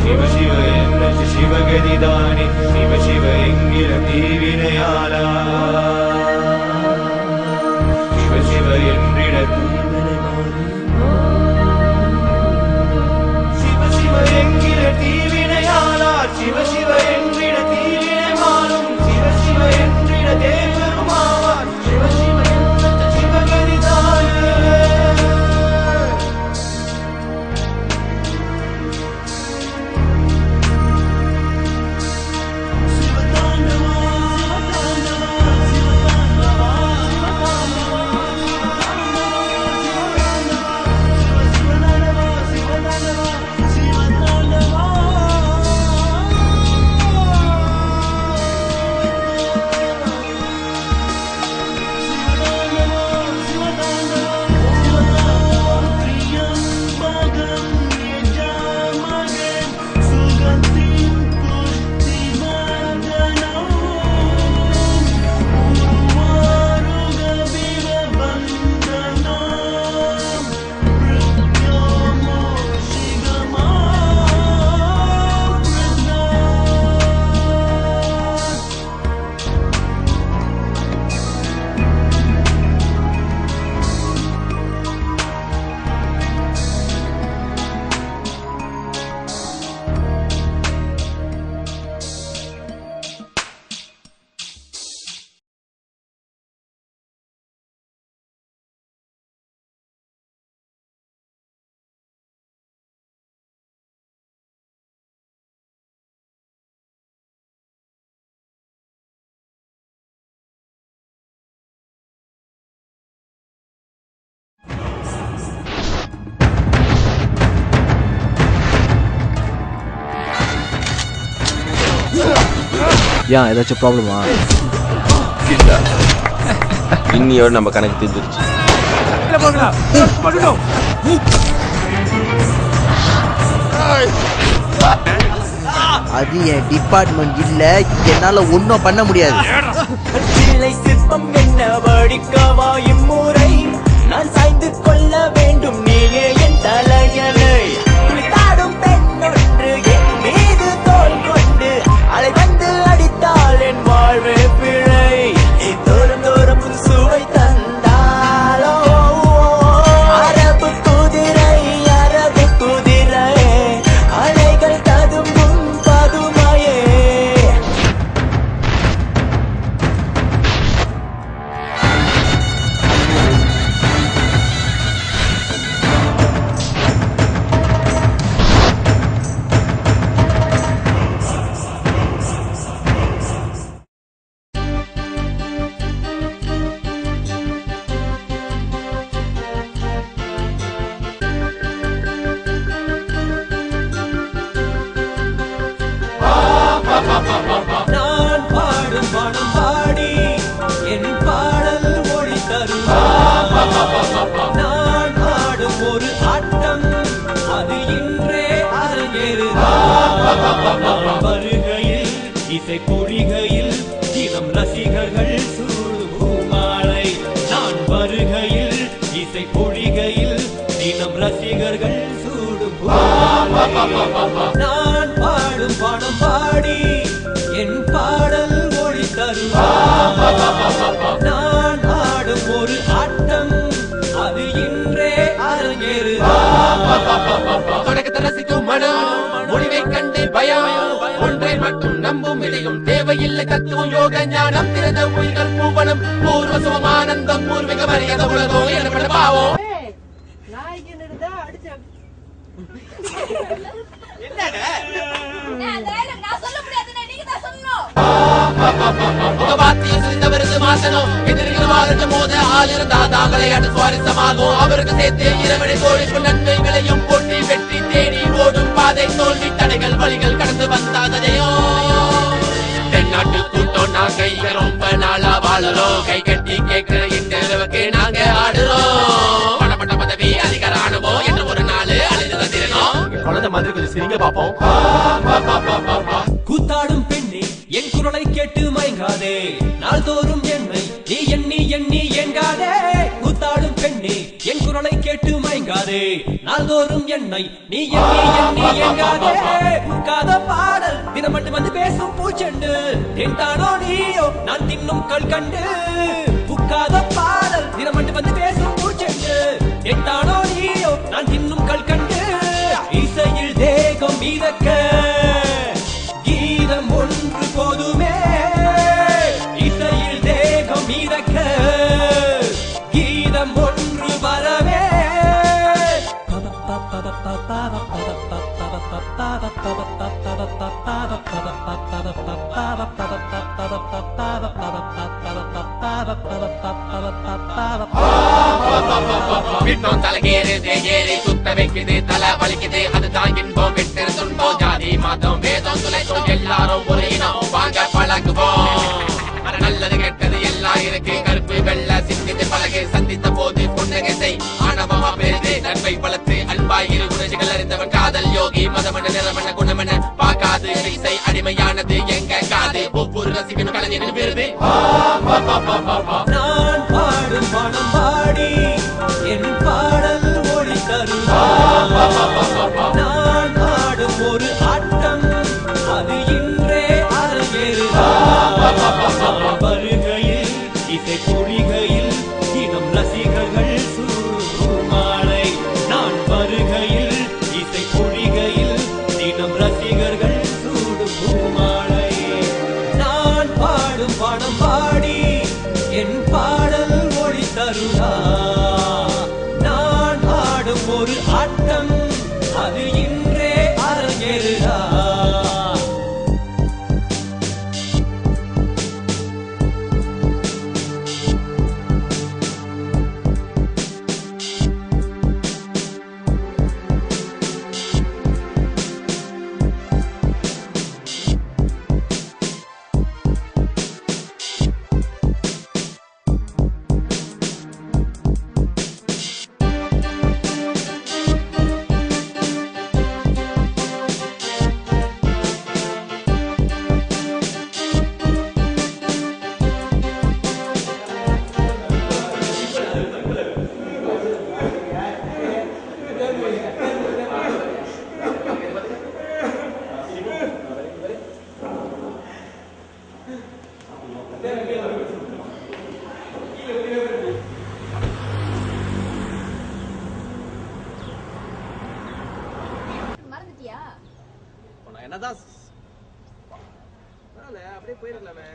சிவ சிவ என்ற சிவகதிதானே சிவ சிவ என்கிற தீவினையாலா சிவ சிவ என்றிட தீவினை சிவ சிவ என்கிற தீவினையாலா சிவ சிவ என்றிட தீவினை மாறும் சிவ சிவ என்றிட தேவருமாவார் சிவ சிவ என்ற சிவகதிதானே ஏன் ஏதாச்சும் ப்ராப்ளமா? இல்ல, இன்னியோட நம்ம கணக்கு தீர்ந்துருச்சு. அது என் டிபார்ட்மெண்ட் இல்ல, என்னால ஒன்னும் பண்ண முடியாது. சிற்பம் என்ன வடிக்கவா இம்முறை நான் சாய்ந்து கொள்ள வேண்டும் நீயே என் தலையணை குளித்தாடும் பெண்ணொன்று என் மீது தோல் கொண்டு அலை வந்து அடித்தாள் என் வாழ்வே பிழை தோறும் தோறும் புது சுவை தந்தாளோ அரபு குதிரை அலைகள் ததும்பும் பதுமையே நான் பாடும் பாடம் பாடி என் பாடல் மொழி தரும் நான் ஆடும் ஒரு ஆட்டம் அது இன்றே அரங்கேறு வருகையில் இசை பொழிகையில் இளம் ரசிகர்கள் சூடும் பூமாலை நான் வருகையில் இசை பொழிகையில் இளம் ரசிகர்கள் சூடும் நான் பாடும் பாடம் பாடி என் பாடல் மொழி தரும் நான் ஆடும் ஒரு ஆட்டம் அது இன்றே அரங்கேறு தொடக்கத்தை ரசிக்கும் மனம் முடிவை கண்டு பயம் ஒன்றை மட்டும் நம்பும் இதையும் தேவையில்லை தத்துவம் யோக ஞானம் திறந்த உயிர்கள் பூவனம் பூர்வ சுகமானந்தம் பூர்வீக மரியாத உலகம் எனப்பட பாவம் அவருக்கு சேர்த்து இரவனை கோடிப்பு நன்மை விளையும் போட்டி வெற்றி தேடி ஓடும் பாதை தோல்வி தடைகள் வழிகள் கடந்து வந்தாதையோ தென்னாட்டு கூட்டம் நாங்க இங்க ரொம்ப நாளா வாழறோம் கை கட்டி கேட்கிற இன்றளவுக்கு நாங்க ஆடுறோம் பணப்பட்ட பதவி அதிகார அனுபவம் என்று ஒரு நாள் அழிந்து திறனோம் குழந்தை மாதிரி கொஞ்சம் சிரிங்க பாப்போம் கூத்தாடும் பெண்ணே என் குரலை கேட்டு மயங்காதே நாள்தோறும் என்னை நீ எண்ணி எண்ணி எங்காதே கூத்தாடும் பெண்ணே என் குரலை கேட்டு மயங்காதே ஏங்காதே நாள்தோறும் என்னை நீ எண்ணி ஏங்காதே பூக்காத பாடல் தினம் மட்டும் வந்து பேசும் பூச்செண்டு தேன்தானோ நீயோ நான் தின்னும் கல்கண்டு பூக்காத பாடல் தினம் மட்டும் வந்து பேசும் பூச்செண்டு தேன்தானோ நீயோ நான் தின்னும் கல்கண்டு இசையில் தேகம் மிதக்க கீதம் ஒன்று போதுமே இசையில் தேகம் மிதக்க கீதம் ஒன்று வரவே விட்டோம் தலைகேறுது ஏறி சுத்த வைக்குது தலை வலிக்குது அது தான் இன்பம் விட்டு துன்பம் ஜாதி மாதம் வேதம் துளைத்தோம் எல்லாரும் ஒரு இனம் வாங்க பழகுவோம் நல்லது கெட்டது எல்லாம் இருக்கு கருப்பு வெள்ள சிந்தித்து பழகு சந்தித்த போது புன்னகை செய் ஆணவமா பெருது நன்மை வளர்த்து அன்பாயிரு உணர்ச்சிகள் அறிந்தவன் காதல் யோகி மதமன நிறமன குணமன பார்க்காது இசை அடிமையானது எங்க காது ஒவ்வொரு ரசிகனும் கலைஞரின் விருது நான் பாடும் பணம் பாடி என் பாடல் ஒளி தரும் நான் ஆடும் ஒரு ஆட்டம் அது இன்றே அரங்கேறுதான் வருகையில் இசை பொழிகையில் தினம் ரசிகர்கள் சூமாலை நான் வருகையில் இசை பொழிகையில் தினம் ரசிகர்கள் சூடும் பூமாலை நான் பாடும் பணம் பாடி என் பாடல் ஒளி தருதா நான் ஆடும் ஒரு ஆட்டம் அது இன்றே அரங்கேறுதா என்னதான் அப்படியே போயிருக்கலாமே.